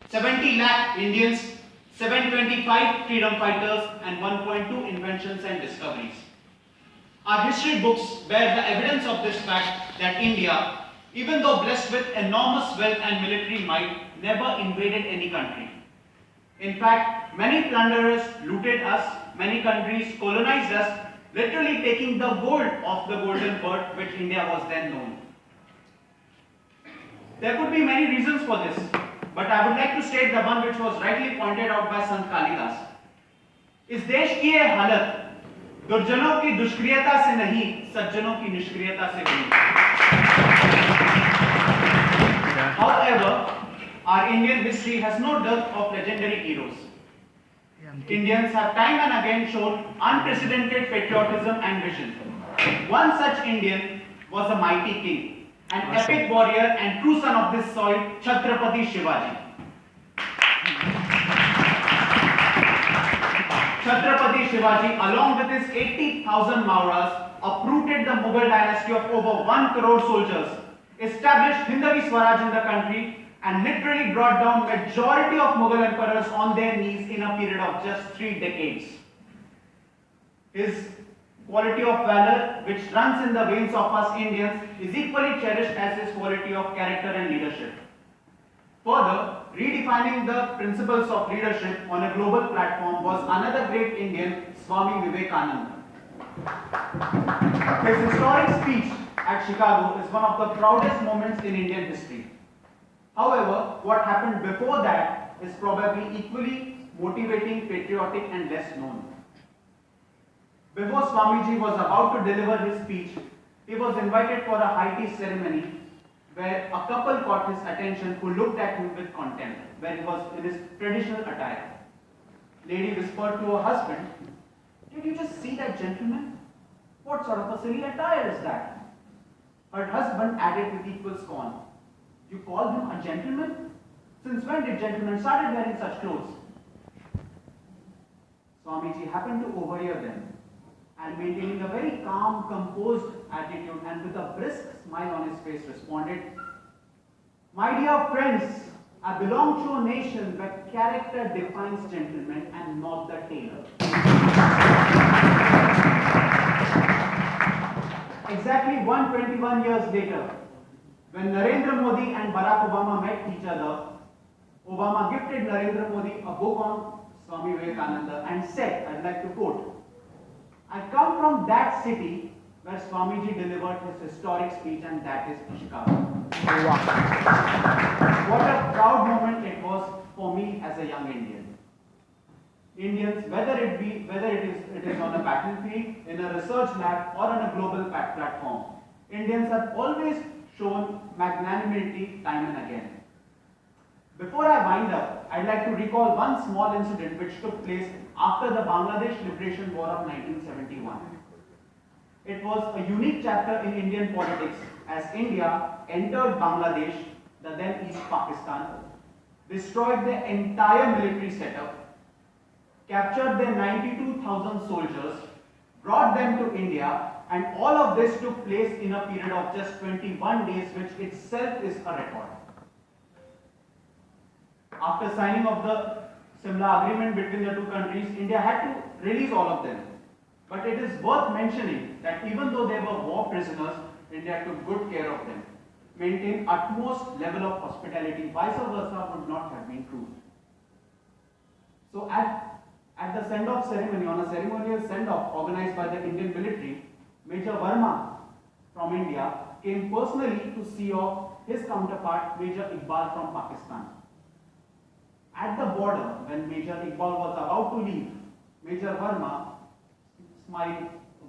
70 lakh Indians, 725 freedom fighters, and 1.2 inventions and discoveries. Our history books bear the evidence of this fact that India, even though blessed with enormous wealth and military might, never invaded any country. In fact, many plunderers looted us, many countries colonized us, literally taking the gold of the golden bird which India was then known. There could be many reasons for this, but I would like to state the one which was rightly pointed out by Sant Kalidas. इस देश की ये हालत दुर्जनों की दुष्क्रियता से नहीं, सज्जनों की निष्क्रियता से हुई. However, our Indian history has no dearth of legendary heroes. Indians have time and again shown unprecedented patriotism and vision. One such Indian was a mighty king, an epic warrior and true son of this soil, Chhatrapati Shivaji. Chhatrapati Shivaji, along with his 80,000 Mauras, uprooted the Mughal dynasty of over 1 crore soldiers, established Hindavi Swaraj in the country, and literally brought down majority of Mughal emperors on their knees in a period of just 3 decades. His quality of valor, which runs in the veins of us Indians, is equally cherished as his quality of character and leadership. Further, redefining the principles of leadership on a global platform was another great Indian, Swami Vivekananda. His historic speech at Chicago is one of the proudest moments in Indian history. However, what happened before that is probably equally motivating, patriotic, and less known. Before Swamiji was about to deliver his speech, he was invited for a high tea ceremony where a couple caught his attention who looked at him with contempt, where he was in his traditional attire. Lady whispered to her husband, "Did you just see that gentleman? What sort of a silly attire is that?" Her husband added with equal scorn, "You call him a gentleman? Since when did gentlemen started wearing such clothes?" Swamiji happened to overhear them, and maintaining a very calm, composed attitude and with a brisk smile on his face responded, "My dear friends, I belong to a nation where character defines gentlemen and not the tailor." Exactly 121 years later, when Narendra Modi and Barack Obama met each other, Obama gifted Narendra Modi a book on Swami Vivekananda and said, I'd like to quote, "I come from that city where Swamiji delivered his historic speech, and that is Chicago." Wow. What a proud moment it was for me as a young Indian. Indians, whether it is on a battlefield, in a research lab, or on a global platform, Indians have always shown magnanimity time and again. Before I wind up, I'd like to recall one small incident which took place after the Bangladesh Liberation War of 1971. It was a unique chapter in Indian politics as India entered Bangladesh, the then East Pakistan, destroyed their entire military setup, captured their 92,000 soldiers, brought them to India, and all of this took place in a period of just 21 days, which itself is a record. After signing of the Simla agreement between the two countries, India had to release all of them. But it is worth mentioning that even though they were war prisoners, India took good care of them, maintained utmost level of hospitality, vice versa would not have been true. So at the send-off ceremony, on a ceremonial send-off organized by the Indian military, Major Verma from India came personally to see off his counterpart, Major Iqbal from Pakistan. At the border, when Major Iqbal was about to leave, Major Verma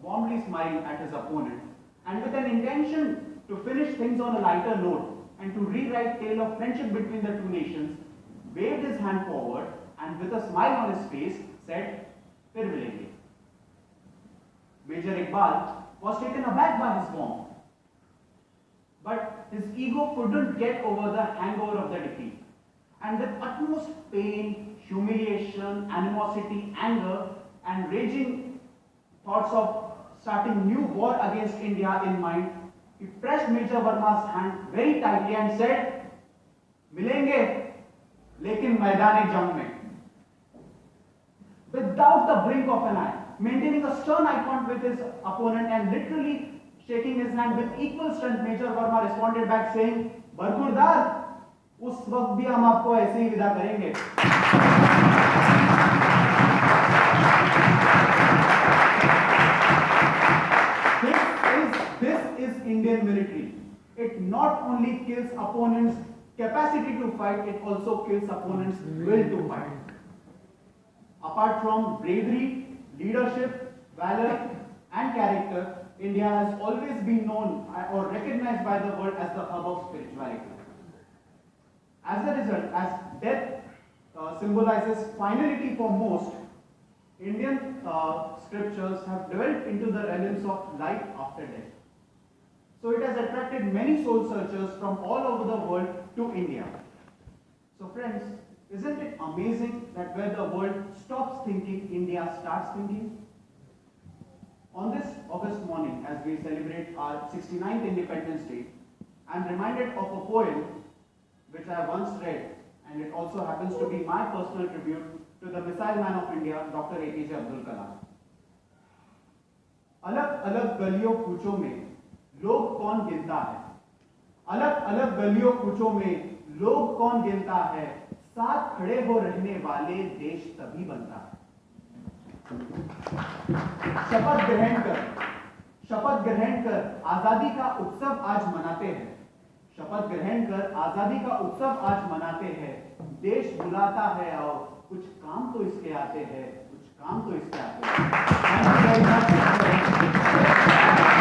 warmly smiled at his opponent, and with an intention to finish things on a lighter note and to rewrite tale of friendship between the two nations, waved his hand forward and with a smile on his face said, "Fir milenge." Major Iqbal was taken aback by his warmth, but his ego couldn't get over the hangover of the defeat. And with utmost pain, humiliation, animosity, anger, and raging thoughts of starting new war against India in mind, he pressed Major Verma's hand very tightly and said, "Milenge, लेकिन मैदान जंग में without the blink of an eye, maintaining a stern eye contact with his opponent and literally shaking his hand with equal strength, Major Verma responded back saying, "बरखुरदार, उस वक्त भी हम आपको ऐसे ही विदा करेंगे." This is Indian military. It not only kills opponents' capacity to fight, it also kills opponents' will to fight. Apart from bravery, leadership, valor, and character, India has always been known or recognized by the world as the hub of spirituality. As a result, as death symbolizes finality for most, Indian scriptures have dwelt into the realms of life after death. So it has attracted many soul searchers from all over the world to India. So friends, isn't it amazing that where the world stops thinking, India starts thinking? On this August morning, as we celebrate our 69th Independence Day, I am reminded of a poem which I once read, and it also happens to be my personal tribute to the Missile Man of India, Dr. APJ Abdul Kalam. अलग अलग गलियों कूचों में लोग कौन गिनता है, अलग अलग गलियों कूचों में लोग कौन गिनता है, साथ खड़े हो रहने वाले देश तभी बनता है। शपथ ग्रहण कर आजादी का उत्सव आज मनाते हैं, शपथ ग्रहण कर आजादी का उत्सव आज मनाते हैं, देश बुलाता है और कुछ काम तो इसके आते हैं, कुछ काम तो इसके आते हैं।